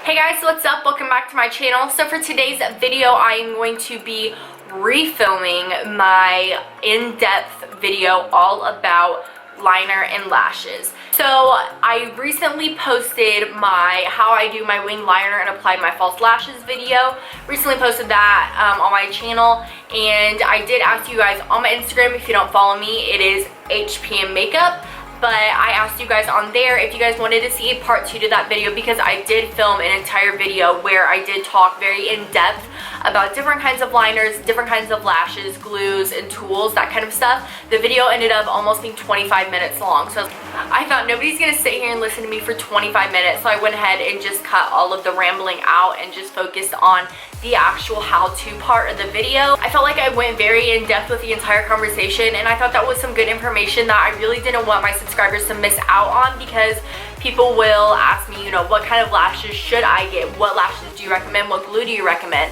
Hey guys, what's up? Welcome back to my channel. So for today's video, I am going to be refilming my in-depth video all about liner and lashes. So I recently posted my how I do my wing liner and apply my false lashes video. Recently posted that on my channel, and I did ask you guys on my Instagram. If you don't follow me, it is hpmmakeup. But I asked you guys on there if you guys wanted to see a part 2 to that video, because I did film an entire video where I did talk very in depth about different kinds of liners, different kinds of lashes, glues, and tools, that kind of stuff. The video ended up almost being 25 minutes long, so I thought nobody's gonna sit here and listen to me for 25 minutes, so I went ahead and just cut all of the rambling out and just focused on the actual how-to part of the video. I felt like I went very in depth with the entire conversation, and I thought that was some good information that I really didn't want my subscribers to miss out on, because people will ask me, you know, what kind of lashes should I get? What lashes do you recommend? What glue do you recommend?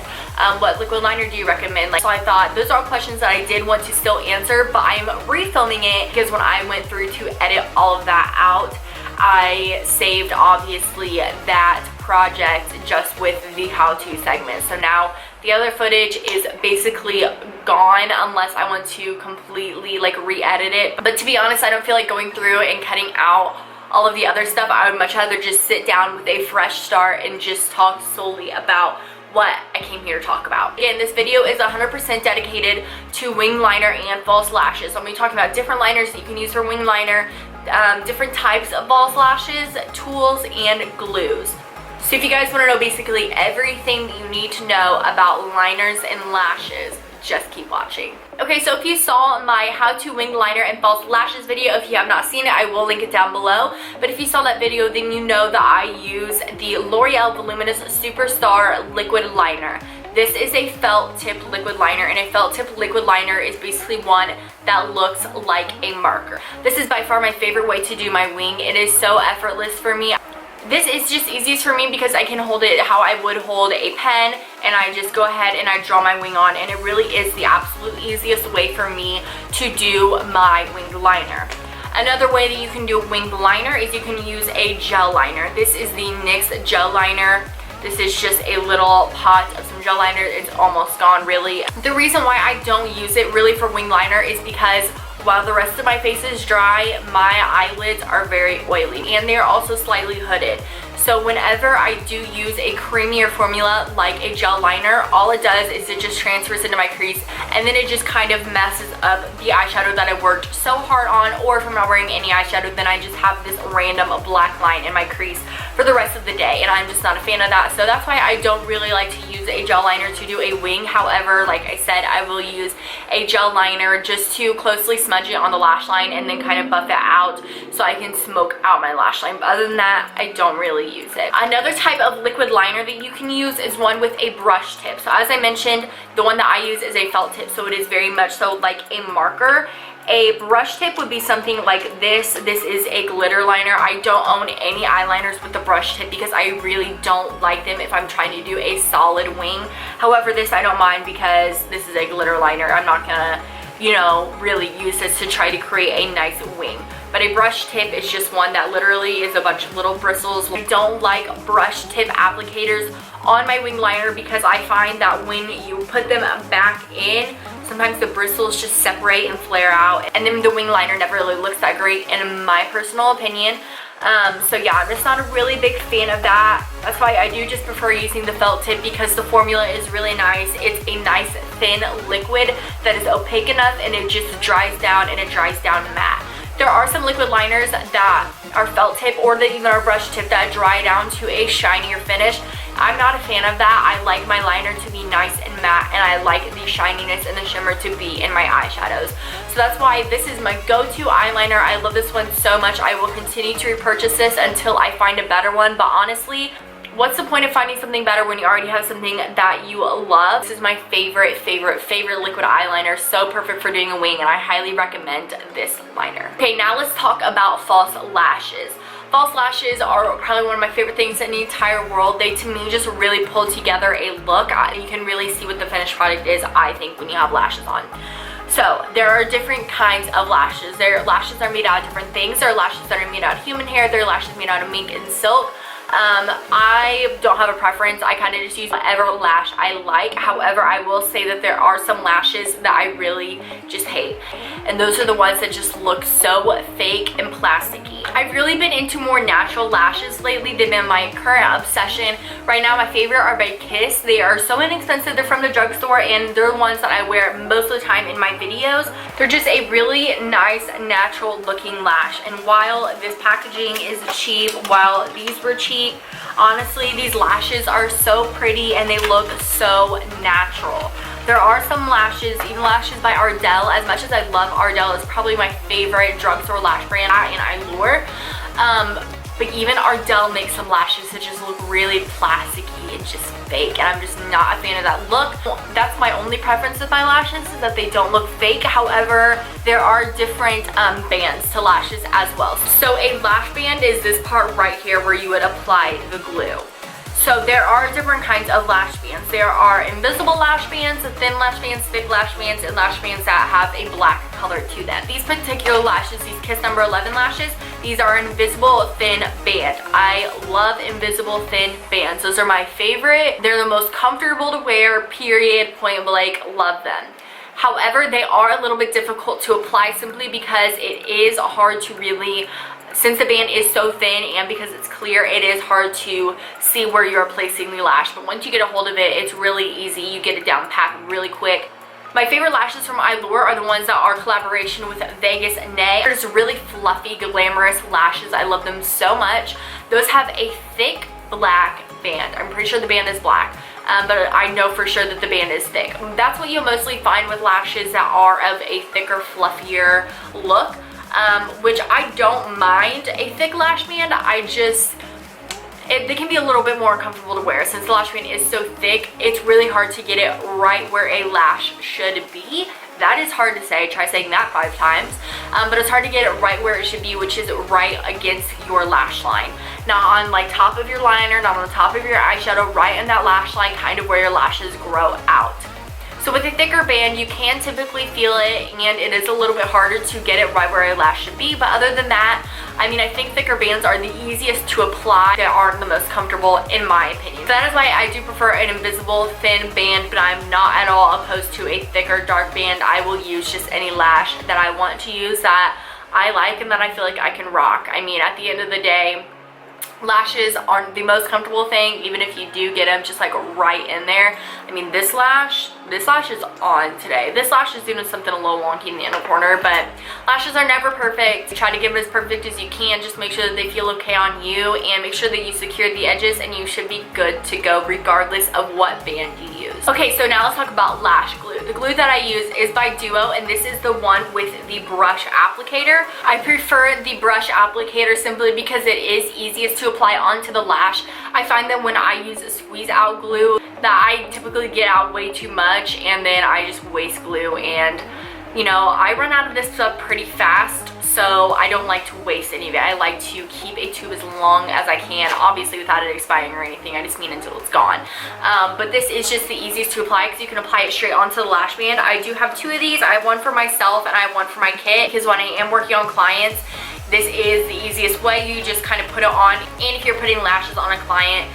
What liquid liner do you recommend? So I thought those are all questions that I did want to still answer, but I'm refilming it because when I went through to edit all of that out, I saved obviously that project just with the how-to segment. So now the other footage is basically gone unless I want to completely like re-edit it. But to be honest, I don't feel like going through and cutting out all of the other stuff. I would much rather just sit down with a fresh start and just talk solely about what I came here to talk about. Again, this video is 100% dedicated to wing liner and false lashes. So I'm going to be talking about different liners that you can use for wing liner, different types of false lashes, tools, and glues. So if you guys want to know basically everything that you need to know about liners and lashes, just keep watching. Okay, so if you saw my how to wing liner and false lashes video, if you have not seen it, I will link it down below. But if you saw that video, then you know that I use the L'Oreal Voluminous Superstar Liquid Liner. This is a felt tip liquid liner, and a felt tip liquid liner is basically one that looks like a marker. This is by far my favorite way to do my wing. It is so effortless for me. This is just easiest for me because I can hold it how I would hold a pen, and I just go ahead and I draw my wing on, and it really is the absolute easiest way for me to do my winged liner. Another way that you can do a winged liner is you can use a gel liner. This is the NYX gel liner. This is just a little pot of some gel liner. It's almost gone, really. The reason why I don't use it really for wing liner is because while the rest of my face is dry, my eyelids are very oily, and they're also slightly hooded. So whenever I do use a creamier formula like a gel liner, all it does is it just transfers into my crease, and then it just kind of messes up the eyeshadow that I worked so hard on. Or if I'm not wearing any eyeshadow, then I just have this random black line in my crease for the rest of the day, and I'm just not a fan of that. So that's why I don't really like to use a gel liner to do a wing. However, like I said, I will use a gel liner just to closely smudge it on the lash line and then kind of buff it out so I can smoke out my lash line. But other than that, I don't really use it. Another type of liquid liner that you can use is one with a brush tip. So as I mentioned, the one that I use is a felt tip, so it is very much so like a marker. A brush tip would be something like this. This is a glitter liner. I don't own any eyeliners with the brush tip because I really don't like them if I'm trying to do a solid wing. However, this I don't mind because this is a glitter liner. I'm not gonna, you know, really use this to try to create a nice wing. But a brush tip is just one that literally is a bunch of little bristles. I don't like brush tip applicators on my wing liner because I find that when you put them back in, sometimes the bristles just separate and flare out, and then the wing liner never really looks that great in my personal opinion. So yeah, I'm just not a really big fan of that. That's why I do just prefer using the felt tip, because the formula is really nice. It's a nice thin liquid that is opaque enough, and it just dries down, and it dries down matte. There are some liquid liners that are felt tip or that even are brush tip that dry down to a shinier finish. I'm not a fan of that. I like my liner to be nice and matte, and I like the shininess and the shimmer to be in my eyeshadows. So that's why this is my go-to eyeliner. I love this one so much. I will continue to repurchase this until I find a better one. But honestly, what's the point of finding something better when you already have something that you love? This is my favorite liquid eyeliner. So perfect for doing a wing, and I highly recommend this liner. Okay, now let's talk about false lashes. False lashes are probably one of my favorite things in the entire world. They, to me, just really pull together a look. You can really see what the finished product is, I think, when you have lashes on. So there are different kinds of lashes. Lashes are made out of different things. There are lashes that are made out of human hair. There are lashes made out of mink and silk. I don't have a preference. I kind of just use whatever lash I like. However, I will say that there are some lashes that I really just hate, and those are the ones that just look so fake and plasticky. I've really been into more natural lashes lately. They've been my current obsession. Right now, my favorite are by Kiss. They are so inexpensive. They're from the drugstore, and they're the ones that I wear most of the time in my videos. They're just a really nice, natural looking lash, and while this packaging is cheap, while these were cheap, honestly, these lashes are so pretty and they look so natural. There are some lashes, even lashes by Ardell. As much as I love Ardell, it's probably my favorite drugstore lash brand, and I lure. But even Ardell makes some lashes that just look really plasticky and just fake, and I'm just not a fan of that look. That's my only preference with my lashes, is that they don't look fake. However, there are different bands to lashes as well. So a lash band is this part right here where you would apply the glue. So there are different kinds of lash bands. There are invisible lash bands, thin lash bands, thick lash bands, and lash bands that have a black color to them. These particular lashes, these Kiss number 11 lashes, these are invisible thin band. I love invisible thin bands. Those are my favorite. They're the most comfortable to wear, period, point blank, love them. However, they are a little bit difficult to apply simply because it is hard to really, since the band is so thin and because it's clear, it is hard to see where you're placing the lash. But once you get a hold of it, it's really easy. You get it down pat really quick. My favorite lashes from Allure are the ones that are collaboration with Vegas Nay. They're just really fluffy, glamorous lashes. I love them so much. Those have a thick black band. I'm pretty sure the band is black. But I know for sure that the band is thick. That's what you'll mostly find with lashes that are of a thicker, fluffier look, which I don't mind a thick lash band. They can be a little bit more uncomfortable to wear. Since the lash band is so thick, it's really hard to get it right where a lash should be. That is hard to say. Try saying that 5 times. But it's hard to get it right where it should be, which is right against your lash line. Not on like top of your liner, not on the top of your eyeshadow, right in that lash line, kind of where your lashes grow out. So with a thicker band, you can typically feel it, and it is a little bit harder to get it right where a lash should be. But other than that, I mean, I think thicker bands are the easiest to apply. They aren't the most comfortable in my opinion. So that is why I do prefer an invisible thin band, but I'm not at all opposed to a thicker dark band. I will use just any lash that I want to use that I like and that I feel like I can rock. I mean, at the end of the day, lashes aren't the most comfortable thing, even if you do get them just like right in there. I mean, this lash is on today. This lash is doing something a little wonky in the inner corner, but lashes are never perfect. You try to give it as perfect as you can. Just make sure that they feel okay on you, and make sure that you secure the edges, and you should be good to go regardless of what band you use. Okay, so now let's talk about lash glue. The glue that I use is by Duo, and this is the one with the brush applicator. I prefer the brush applicator simply because it is easiest to apply onto the lash. I find that when I use a squeeze out glue, that I typically get out way too much, and then I just waste glue, and you know, I run out of this stuff pretty fast, so I don't like to waste any of it. I like to keep a tube as long as I can, obviously without it expiring or anything. I just mean until it's gone. But this is just the easiest to apply because you can apply it straight onto the lash band. I do have 2 of these. I have one for myself and I have one for my kit, because when I am working on clients, this is the easiest way. You just kind of put it on, and if you're putting lashes on a client,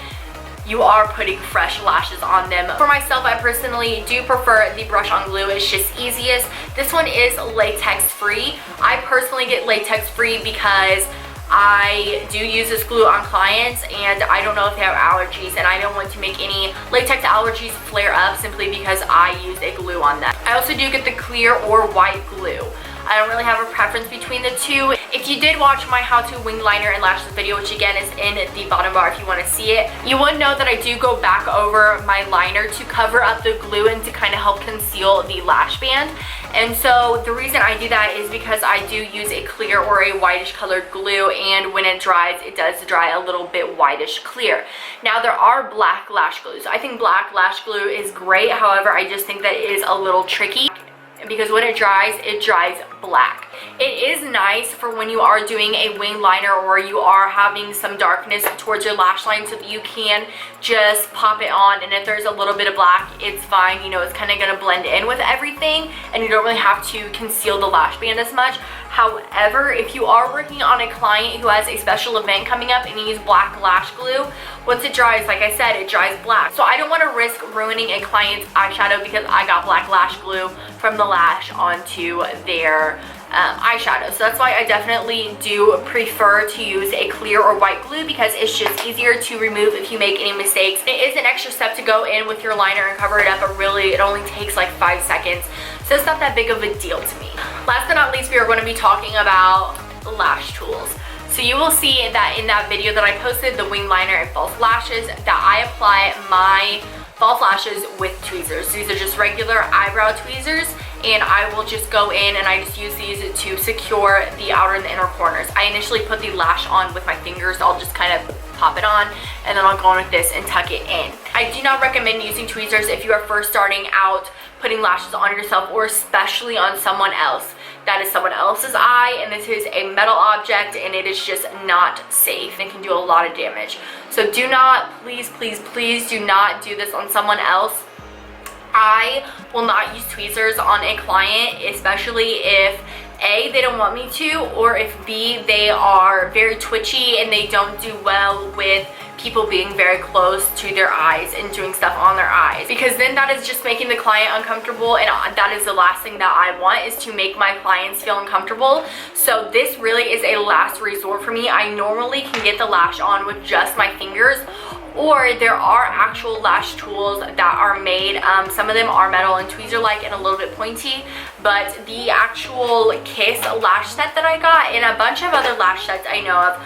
you are putting fresh lashes on them. For myself, I personally do prefer the brush on glue. It's just easiest. This one is latex free. I personally get latex free because I do use this glue on clients, and I don't know if they have allergies, and I don't want to make any latex allergies flare up simply because I use a glue on them. I also do get the clear or white glue. I don't really have a preference between the two. If you did watch my how to wing liner and lashes video, which again is in the bottom bar if you want to see it, you would know that I do go back over my liner to cover up the glue and to kind of help conceal the lash band. And so the reason I do that is because I do use a clear or a whitish colored glue, and when it dries, it does dry a little bit whitish clear. Now there are black lash glues. I think black lash glue is great. However, I just think that it is a little tricky, because when it dries black. It is nice for when you are doing a wing liner or you are having some darkness towards your lash line so that you can just pop it on, and if there's a little bit of black, it's fine. You know, it's kind of going to blend in with everything and you don't really have to conceal the lash band as much. However, if you are working on a client who has a special event coming up and you use black lash glue, once it dries, like I said, it dries black. So I don't want to risk ruining a client's eyeshadow because I got black lash glue from the Lash onto their eyeshadow. So that's why I definitely do prefer to use a clear or white glue, because it's just easier to remove if you make any mistakes. It is an extra step to go in with your liner and cover it up, but really it only takes like 5 seconds. So it's not that big of a deal to me. Last but not least, we are going to be talking about lash tools. So you will see that in that video that I posted, the wing liner and false lashes, that I apply my false lashes with tweezers. These are just regular eyebrow tweezers, and I will just go in and I just use these to secure the outer and the inner corners. I initially put the lash on with my fingers. I'll just kind of pop it on, and then I'll go in with this and tuck it in. I do not recommend using tweezers if you are first starting out putting lashes on yourself, or especially on someone else. That is someone else's eye, and this is a metal object, and it is just not safe and can do a lot of damage. So do not, please, please, please do not do this on someone else. I will not use tweezers on a client, especially if A, they don't want me to, or if B, they are very twitchy and they don't do well with people being very close to their eyes and doing stuff on their eyes, because then that is just making the client uncomfortable, and that is the last thing that I want, is to make my clients feel uncomfortable. So this really is a last resort for me. I normally can get the lash on with just my fingers, or there are actual lash tools that are made. Some of them are metal and tweezer-like and a little bit pointy, but the actual Kiss lash set that I got, and a bunch of other lash sets I know of,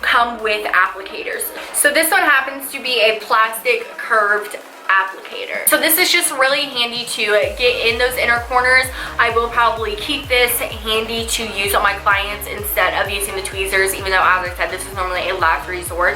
come with applicators. So this one happens to be a plastic curved applicator. So this is just really handy to get in those inner corners. I will probably keep this handy to use on my clients instead of using the tweezers, even though, as I said, this is normally a last resort.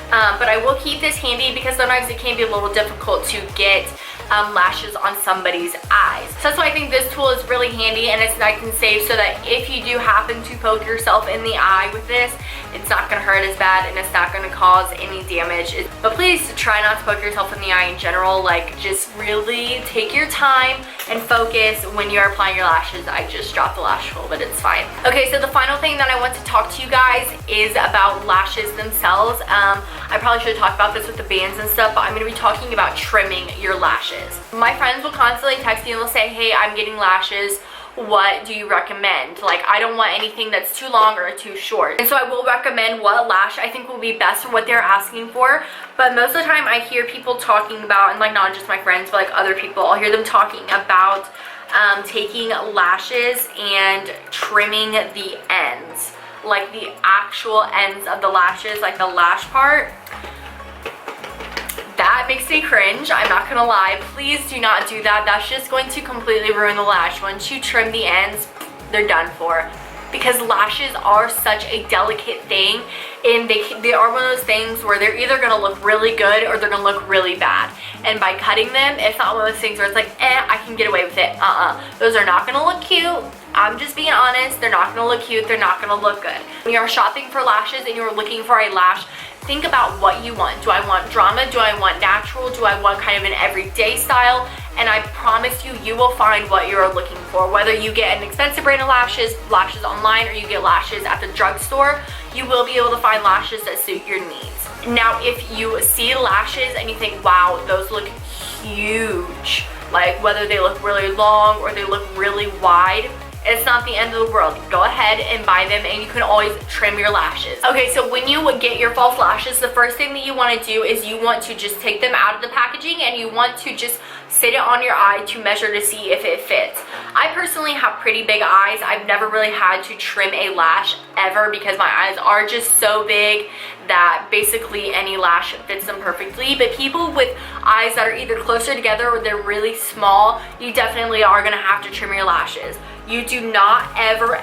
But I will keep this handy because sometimes it can be a little difficult to get lashes on somebody's eyes. So that's why I think this tool is really handy, and it's nice and safe, so that if you do happen to poke yourself in the eye with this, it's not going to hurt as bad and it's not going to cause any damage. But please try not to poke yourself in the eye in general. Like, just really take your time and focus when you're applying your lashes. I just dropped the lash tool, but it's fine. Okay, so the final thing that I want to talk to you guys is about lashes themselves. I probably should have talked about this with the bands and stuff, but I'm going to be talking about trimming your lashes. My friends will constantly text me and they'll say, hey, I'm getting lashes. What do you recommend? Like, I don't want anything that's too long or too short. And so I will recommend what lash I think will be best for what they're asking for. But most of the time I hear people talking about, and like not just my friends, but like other people, I'll hear them talking about taking lashes and trimming the ends. Like the actual ends of the lashes, like the lash part. That makes me cringe, I'm not gonna lie. Please do not do that. That's just going to completely ruin the lash. Once you trim the ends, they're done for. Because lashes are such a delicate thing, and they are one of those things where they're either gonna look really good or they're gonna look really bad. And by cutting them, it's not one of those things where it's like, I can get away with it. Those are not gonna look cute. I'm just being honest, they're not gonna look cute, they're not gonna look good. When you're shopping for lashes and you're looking for a lash, think about what you want. Do I want drama? Do I want natural? Do I want kind of an everyday style? And I promise you, you will find what you're looking for. Whether you get an expensive brand of lashes online, or you get lashes at the drugstore, you will be able to find lashes that suit your needs. Now, if you see lashes and you think, wow, those look huge, like whether they look really long or they look really wide, it's not the end of the world. Go ahead and buy them, and you can always trim your lashes. Okay, so when you get your false lashes, the first thing that you want to do is you want to just take them out of the packaging, and you want to just sit it on your eye to measure to see if it fits. I personally have pretty big eyes. I've never really had to trim a lash ever because my eyes are just so big that basically any lash fits them perfectly. But people with eyes that are either closer together or they're really small, you definitely are going to have to trim your lashes. You do not ever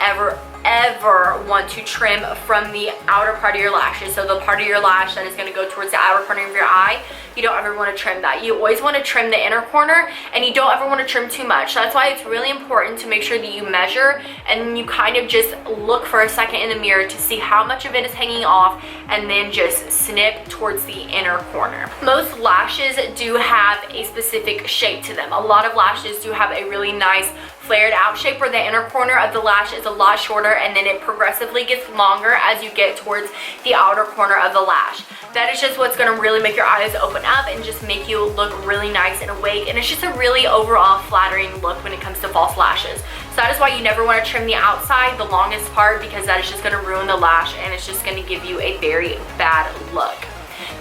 want to trim from the outer part of your lashes. So the part of your lash that is going to go towards the outer corner of your eye, you don't ever want to trim that. You always want to trim the inner corner, and you don't ever want to trim too much. So that's why it's really important to make sure that you measure, and then you kind of just look for a second in the mirror to see how much of it is hanging off, and then just snip towards the inner corner. Most lashes do have a specific shape to them. A lot of lashes do have a really nice flared out shape where the inner corner of the lash is a lot shorter, and then it progressively gets longer as you get towards the outer corner of the lash. That is just what's going to really make your eyes open up and just make you look really nice and awake, and it's just a really overall flattering look when it comes to false lashes. So that is why you never want to trim the outside, the longest part, because that is just going to ruin the lash and it's just going to give you a very bad look.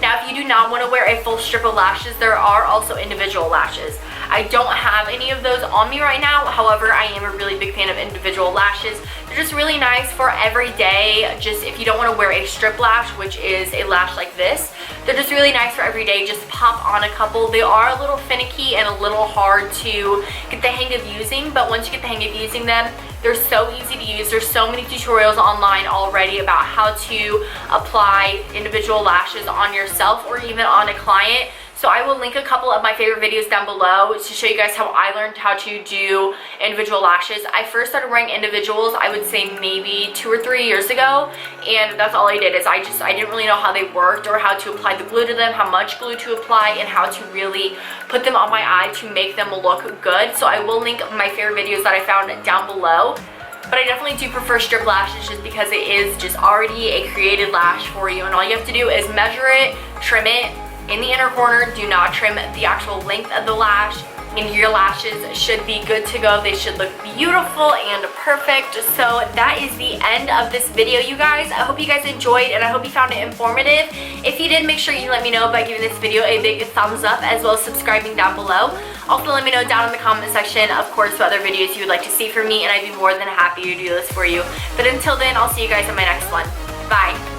Now, if you do not want to wear a full strip of lashes, there are also individual lashes. I don't have any of those on me right now. However, I am a really big fan of individual lashes. They're just really nice for every day. Just if you don't want to wear a strip lash, which is a lash like this, they're just really nice for every day. Just pop on a couple. They are a little finicky and a little hard to get the hang of using, but once you get the hang of using them, they're so easy to use. There's so many tutorials online already about how to apply individual lashes on yourself or even on a client. So I will link a couple of my favorite videos down below to show you guys how I learned how to do individual lashes. I first started wearing individuals, I would say maybe 2 or 3 years ago, and that's all I did. Is I didn't really know how they worked or how to apply the glue to them, how much glue to apply, and how to really put them on my eye to make them look good. So I will link my favorite videos that I found down below. But I definitely do prefer strip lashes just because it is just already a created lash for you, and all you have to do is measure it, trim it in the inner corner. Do not trim the actual length of the lash, and your lashes should be good to go. They should look beautiful and perfect. So that is the end of this video, you guys. I hope you guys enjoyed, and I hope you found it informative. If you did, make sure you let me know by giving this video a big thumbs up, as well as subscribing down below. Also, let me know down in the comment section, of course, what other videos you would like to see from me, and I'd be more than happy to do this for you. But until then, I'll see you guys in my next one. Bye.